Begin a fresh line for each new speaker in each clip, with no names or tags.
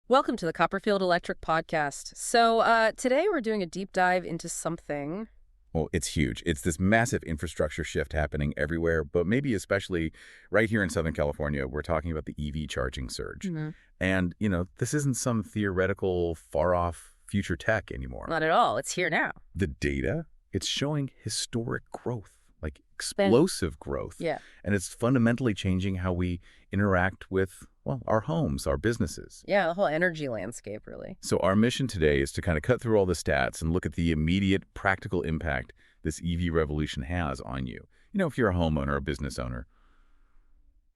Welcome to the Copperfield Electric Podcast. So today we're doing a deep dive into something.
Well, it's huge. It's this massive infrastructure shift happening everywhere, but maybe especially right here in Southern California, we're talking about the EV charging surge. And, this isn't some theoretical, far-off future tech anymore.
Not at all. It's here now.
The data, it's showing historic growth, like explosive growth.
Yeah.
And it's fundamentally changing how we interact with, well, our homes, our businesses.
Yeah, the whole energy landscape, really.
So our mission today is to kind of cut through all the stats and look at the immediate practical impact this EV revolution has on you. If you're a homeowner or a business owner,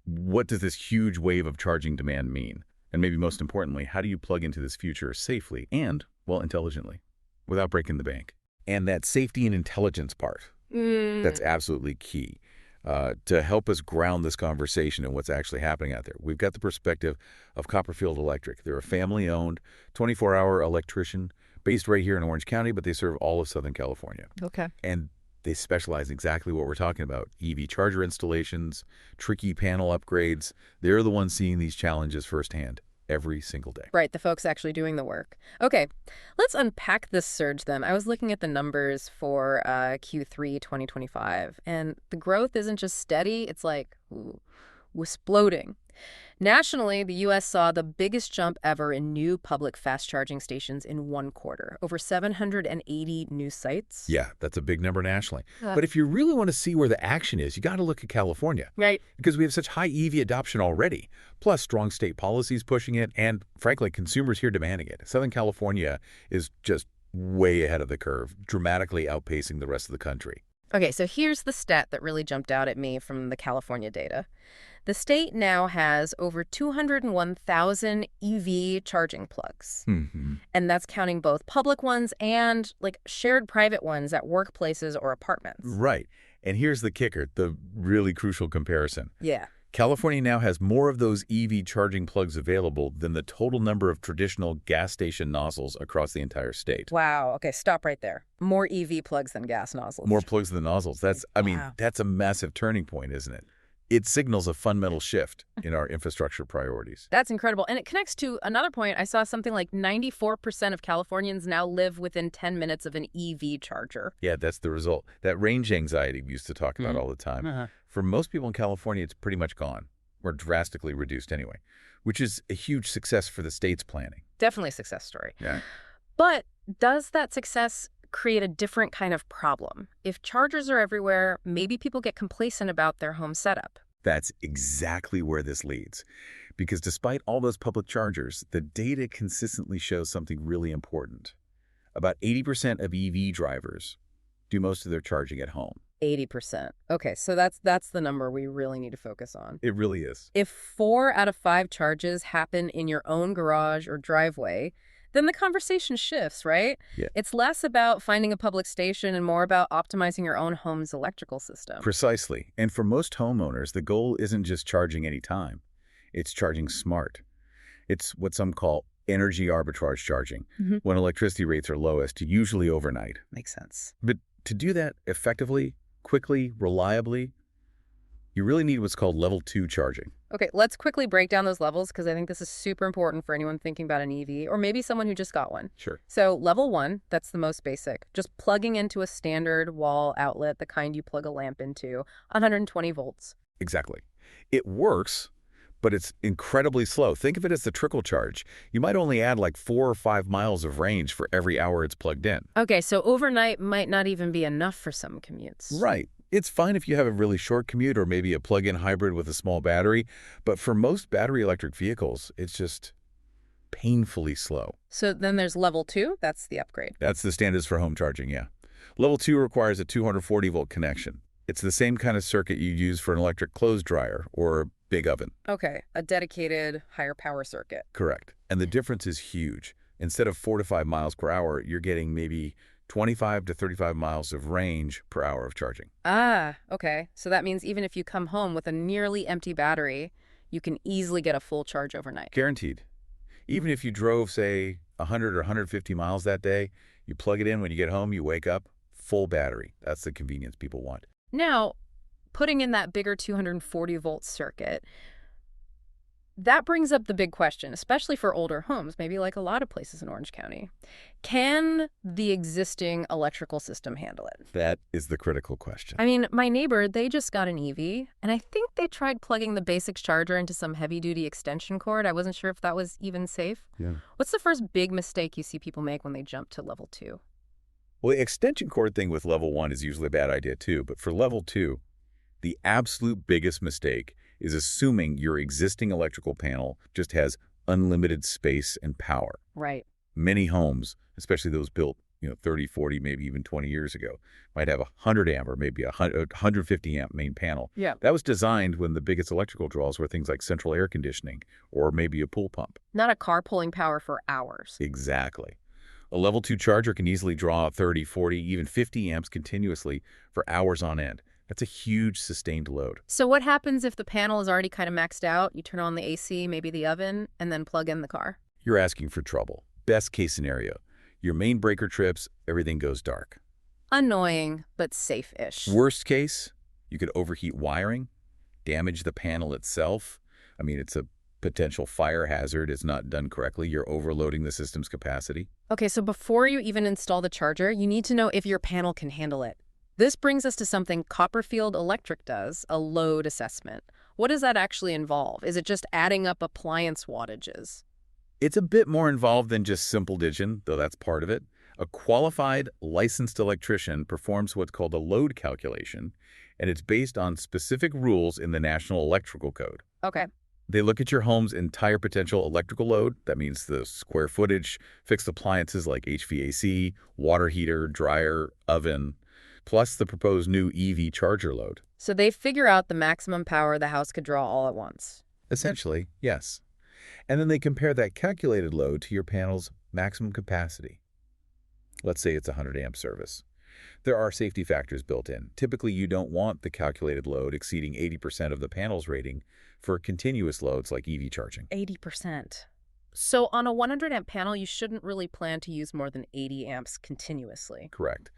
what does this huge wave of charging demand mean? And maybe most importantly, how do you plug into this future safely and, well, intelligently, without breaking the bank? And that safety and intelligence part, that's absolutely key. To help us ground this conversation and what's actually happening out there, we've got the perspective of Copperfield Electric. They're a family-owned, 24-hour electrician based right here in Orange County, but they serve all of Southern California.
Okay.
And they specialize in exactly what we're talking about, EV charger installations, tricky panel upgrades. They're the ones seeing these challenges firsthand every single day.
Right, the folks actually doing the work. Okay, let's unpack this surge then. I was looking at the numbers for Q3 2025, and the growth isn't just steady, it's like exploding. Nationally, the U.S. saw the biggest jump ever in new public fast charging stations in one quarter, over 780 new sites.
Yeah, that's a big number nationally. But if you really want to see where the action is, you got to look at California.
Right.
Because we have such high EV adoption already, plus strong state policies pushing it, and frankly, consumers here demanding it. Southern California is just way ahead of the curve, dramatically outpacing the rest of the country.
Okay, so here's the stat that really jumped out at me from the California data. The state now has over 201,000 EV charging plugs. And that's counting both public ones and shared private ones at workplaces or apartments.
Right. And here's the kicker, the really crucial comparison.
Yeah.
California now has more of those EV charging plugs available than the total number of traditional gas station nozzles across the entire state.
Wow. Okay, stop right there. More EV plugs than gas nozzles.
More plugs than nozzles. That's a massive turning point, isn't it? It signals a fundamental shift in our infrastructure priorities.
That's incredible. And it connects to another point. I saw something like 94% of Californians now live within 10 minutes of an EV charger.
Yeah, that's the result. That range anxiety we used to talk about all the time. For most people in California, it's pretty much gone, or drastically reduced anyway, which is a huge success for the state's planning.
Definitely a success story.
Yeah.
But does that success create a different kind of problem? If chargers are everywhere, maybe people get complacent about their home setup.
That's exactly where this leads. Because despite all those public chargers, the data consistently shows something really important. About 80% of EV drivers do most of their charging at home.
80%. Okay, so that's the number we really need to focus on.
It really is.
If 4 out of 5 charges happen in your own garage or driveway, then the conversation shifts, right?
Yeah.
It's less about finding a public station and more about optimizing your own home's electrical system.
Precisely. And for most homeowners, the goal isn't just charging any time. It's charging smart. It's what some call energy arbitrage charging, when electricity rates are lowest, usually overnight.
Makes sense.
But to do that effectively, quickly, reliably, you really need what's called level 2 charging.
Okay, let's quickly break down those levels because I think this is super important for anyone thinking about an EV or maybe someone who just got one.
Sure.
So level 1, that's the most basic. Just plugging into a standard wall outlet, the kind you plug a lamp into, 120 volts.
Exactly. It works, but it's incredibly slow. Think of it as the trickle charge. You might only add 4 or 5 miles of range for every hour it's plugged in.
Okay, so overnight might not even be enough for some commutes.
Right. It's fine if you have a really short commute or maybe a plug-in hybrid with a small battery, but for most battery electric vehicles, it's just painfully slow.
So then there's level 2, that's the upgrade.
That's the standards for home charging, yeah. Level 2 requires a 240-volt connection. It's the same kind of circuit you use for an electric clothes dryer or a big oven.
Okay, a dedicated higher power circuit.
Correct. And the difference is huge. Instead of 4 to 5 miles per hour, you're getting maybe 25 to 35 miles of range per hour of charging.
Ah, okay. So that means even if you come home with a nearly empty battery, you can easily get a full charge overnight.
Guaranteed. Even if you drove, say, 100 or 150 miles that day, you plug it in when you get home, you wake up, full battery. That's the convenience people want.
Now, putting in that bigger 240-volt circuit, That brings up the big question, especially for older homes, maybe like a lot of places in Orange County. Can the existing electrical system handle it?
That is the critical question.
I mean, my neighbor, they just got an EV, and I think they tried plugging the basic charger into some heavy-duty extension cord. I wasn't sure if that was even safe.
Yeah.
What's the first big mistake you see people make when they jump to level 2?
Well, the extension cord thing with level 1 is usually a bad idea too, but for level 2, the absolute biggest mistake is assuming your existing electrical panel just has unlimited space and power.
Right.
Many homes, especially those built 30, 40, maybe even 20 years ago, might have a 100 amp or maybe a 150 amp main panel.
Yeah.
That was designed when the biggest electrical draws were things like central air conditioning or maybe a pool pump.
Not a car pulling power for hours.
Exactly. A level 2 charger can easily draw 30, 40, even 50 amps continuously for hours on end. That's a huge sustained load.
So what happens if the panel is already kind of maxed out? You turn on the AC, maybe the oven, and then plug in the car?
You're asking for trouble. Best case scenario, your main breaker trips, everything goes dark.
Annoying, but safe-ish.
Worst case, you could overheat wiring, damage the panel itself. I mean, it's a potential fire hazard. It's not done correctly. You're overloading the system's capacity.
Okay, so before you even install the charger, you need to know if your panel can handle it. This brings us to something Copperfield Electric does, a load assessment. What does that actually involve? Is it just adding up appliance wattages?
It's a bit more involved than just simple division, though that's part of it. A qualified, licensed electrician performs what's called a load calculation, and it's based on specific rules in the National Electrical Code.
Okay.
They look at your home's entire potential electrical load. That means the square footage, fixed appliances like HVAC, water heater, dryer, oven, plus the proposed new EV charger load.
So they figure out the maximum power the house could draw all at once.
Essentially, yes. And then they compare that calculated load to your panel's maximum capacity. Let's say it's a 100 amp service. There are safety factors built in. Typically, you don't want the calculated load exceeding 80% of the panel's rating for continuous loads like EV charging.
80%. So on a 100 amp panel, you shouldn't really plan to use more than 80 amps continuously.
Correct.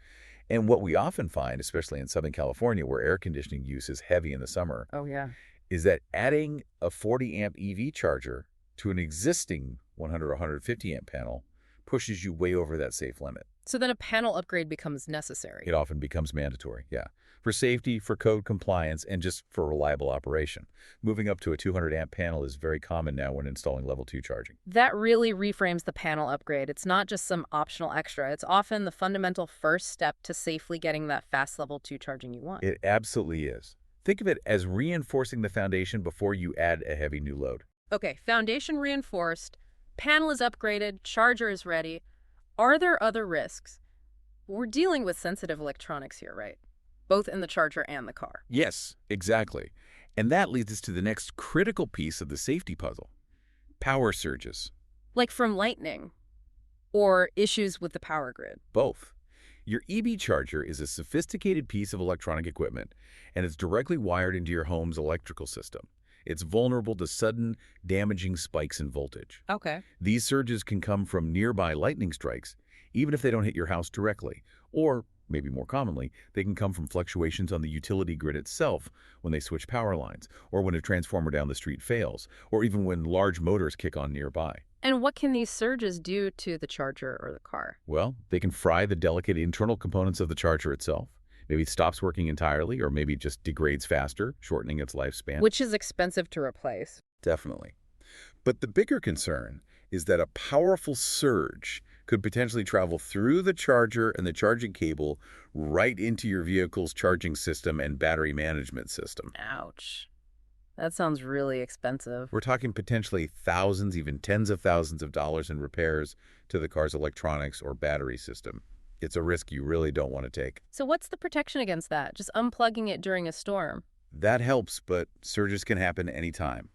And what we often find, especially in Southern California, where air conditioning use is heavy in the summer,
Oh, yeah.
is that adding a 40 amp EV charger to an existing 100 or 150 amp panel pushes you way over that safe limit.
So then a panel upgrade becomes necessary.
It often becomes mandatory, yeah, for safety, for code compliance, and just for reliable operation. Moving up to a 200 amp panel is very common now when installing level 2 charging.
That really reframes the panel upgrade. It's not just some optional extra. It's often the fundamental first step to safely getting that fast level 2 charging you want.
It absolutely is. Think of it as reinforcing the foundation before you add a heavy new load.
Okay, foundation reinforced, panel is upgraded, charger is ready. Are there other risks? We're dealing with sensitive electronics here, right? Both in the charger and the car.
Yes, exactly. And that leads us to the next critical piece of the safety puzzle: power surges.
Like from lightning or issues with the power grid.
Both. Your EV charger is a sophisticated piece of electronic equipment, and it's directly wired into your home's electrical system. It's vulnerable to sudden, damaging spikes in voltage.
Okay.
These surges can come from nearby lightning strikes, even if they don't hit your house directly. Or, maybe more commonly, they can come from fluctuations on the utility grid itself when they switch power lines, or when a transformer down the street fails, or even when large motors kick on nearby.
And what can these surges do to the charger or the car?
Well, they can fry the delicate internal components of the charger itself. Maybe it stops working entirely, or maybe it just degrades faster, shortening its lifespan.
Which is expensive to replace.
Definitely. But the bigger concern is that a powerful surge could potentially travel through the charger and the charging cable right into your vehicle's charging system and battery management system.
Ouch. That sounds really expensive.
We're talking potentially thousands, even tens of thousands of dollars in repairs to the car's electronics or battery system. It's a risk you really don't want to take.
So what's the protection against that? Just unplugging it during a storm?
That helps, but surges can happen anytime.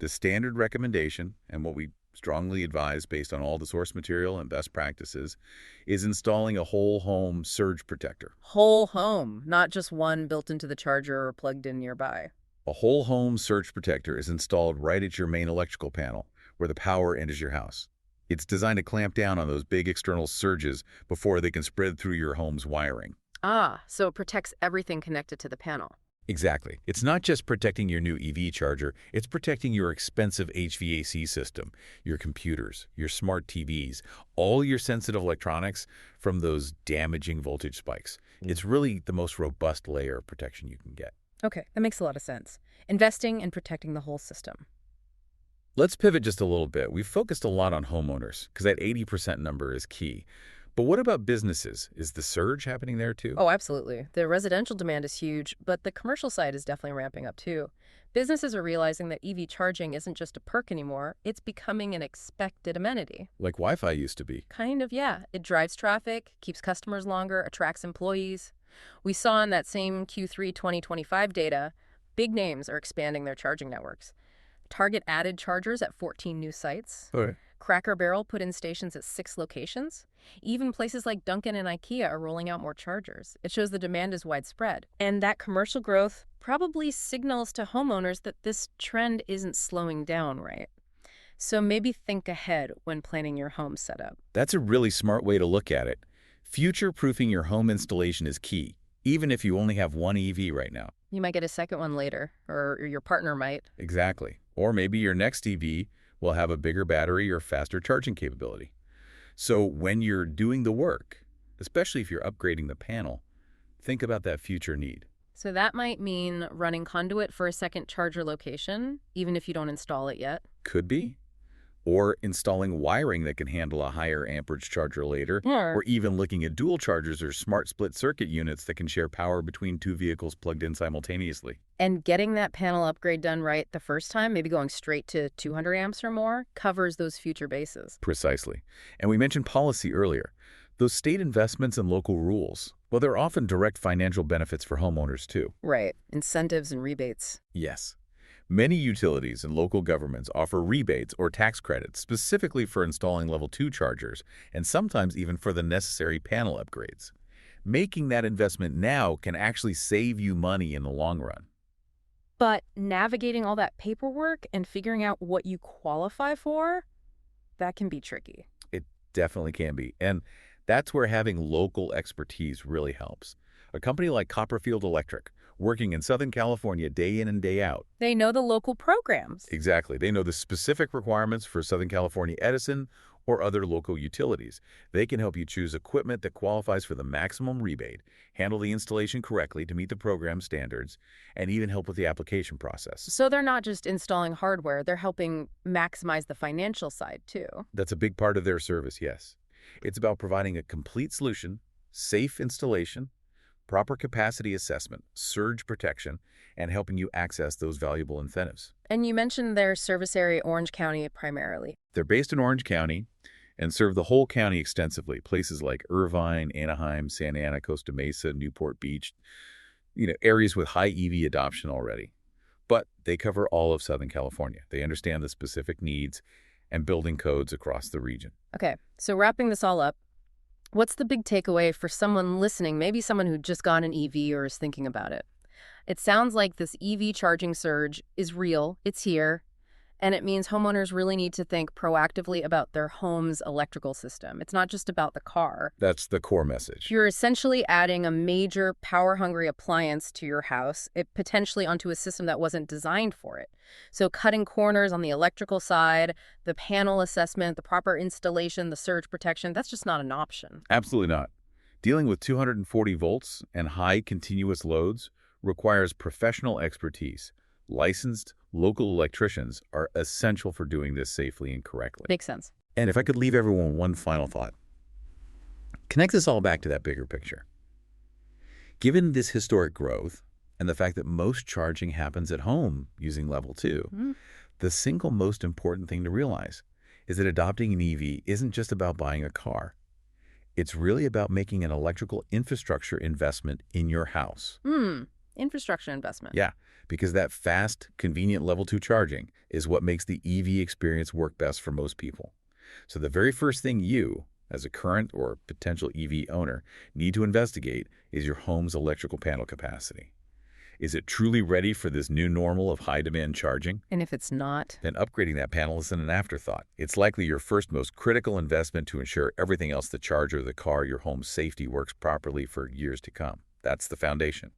The standard recommendation, and what we strongly advise based on all the source material and best practices, is installing a whole home surge protector.
Whole home, not just one built into the charger or plugged in nearby.
A whole home surge protector is installed right at your main electrical panel, where the power enters your house. It's designed to clamp down on those big external surges before they can spread through your home's wiring.
Ah, so it protects everything connected to the panel.
Exactly. It's not just protecting your new EV charger, it's protecting your expensive HVAC system, your computers, your smart TVs, all your sensitive electronics from those damaging voltage spikes. It's really the most robust layer of protection you can get.
Okay, that makes a lot of sense. Investing and protecting the whole system.
Let's pivot just a little bit. We've focused a lot on homeowners because that 80% number is key. But what about businesses? Is the surge happening there too?
Oh, absolutely. The residential demand is huge, but the commercial side is definitely ramping up too. Businesses are realizing that EV charging isn't just a perk anymore, it's becoming an expected amenity.
Like Wi-Fi used to be.
Kind of, yeah. It drives traffic, keeps customers longer, attracts employees. We saw in that same Q3 2025 data, big names are expanding their charging networks. Target added chargers at 14 new sites.
Okay.
Cracker Barrel put in stations at 6 locations. Even places like Dunkin' and IKEA are rolling out more chargers. It shows the demand is widespread. And that commercial growth probably signals to homeowners that this trend isn't slowing down, right? So maybe think ahead when planning your home setup.
That's a really smart way to look at it. Future-proofing your home installation is key, even if you only have one EV right now.
You might get a second one later, or your partner might.
Exactly. Or maybe your next EV will have a bigger battery or faster charging capability. So when you're doing the work, especially if you're upgrading the panel, think about that future need.
So that might mean running conduit for a second charger location, even if you don't install it yet.
Could be. Or installing wiring that can handle a higher amperage charger later, or even looking at dual chargers or smart split circuit units that can share power between two vehicles plugged in simultaneously.
And getting that panel upgrade done right the first time, maybe going straight to 200 amps or more, covers those future bases.
Precisely. And we mentioned policy earlier. Those state investments and local rules, well, they're often direct financial benefits for homeowners too.
Right. Incentives and rebates.
Yes. Many utilities and local governments offer rebates or tax credits specifically for installing level 2 chargers and sometimes even for the necessary panel upgrades. Making that investment now can actually save you money in the long run.
But navigating all that paperwork and figuring out what you qualify for, that can be tricky.
It definitely can be. And that's where having local expertise really helps. A company like Copperfield Electric, working in Southern California day in and day out.
They know the local programs.
Exactly. They know the specific requirements for Southern California Edison or other local utilities. They can help you choose equipment that qualifies for the maximum rebate, handle the installation correctly to meet the program standards, and even help with the application process.
So they're not just installing hardware, they're helping maximize the financial side too.
That's a big part of their service, yes. It's about providing a complete solution, safe installation, proper capacity assessment, surge protection, and helping you access those valuable incentives.
And you mentioned their service area, Orange County, primarily.
They're based in Orange County and serve the whole county extensively. Places like Irvine, Anaheim, Santa Ana, Costa Mesa, Newport Beach, areas with high EV adoption already. But they cover all of Southern California. They understand the specific needs and building codes across the region.
Okay, so wrapping this all up, what's the big takeaway for someone listening, maybe someone who just got an EV or is thinking about it? It sounds like this EV charging surge is real, it's here, and it means homeowners really need to think proactively about their home's electrical system. It's not just about the car.
That's the core message.
You're essentially adding a major power-hungry appliance to your house, it potentially onto a system that wasn't designed for it. So cutting corners on the electrical side, the panel assessment, the proper installation, the surge protection, that's just not an option.
Absolutely not. Dealing with 240 volts and high continuous loads requires professional expertise. Licensed local electricians are essential for doing this safely and correctly.
Makes sense.
And if I could leave everyone one final thought, connect this all back to that bigger picture. Given this historic growth and the fact that most charging happens at home using level 2, the single most important thing to realize is that adopting an EV isn't just about buying a car. It's really about making an electrical infrastructure investment in your house.
Infrastructure investment.
Yeah, because that fast, convenient level 2 charging is what makes the EV experience work best for most people. So the very first thing you, as a current or potential EV owner, need to investigate is your home's electrical panel capacity. Is it truly ready for this new normal of high-demand charging?
And if it's not?
Then upgrading that panel isn't an afterthought. It's likely your first most critical investment to ensure everything else, the charger, the car, your home's safety, works properly for years to come. That's the foundation.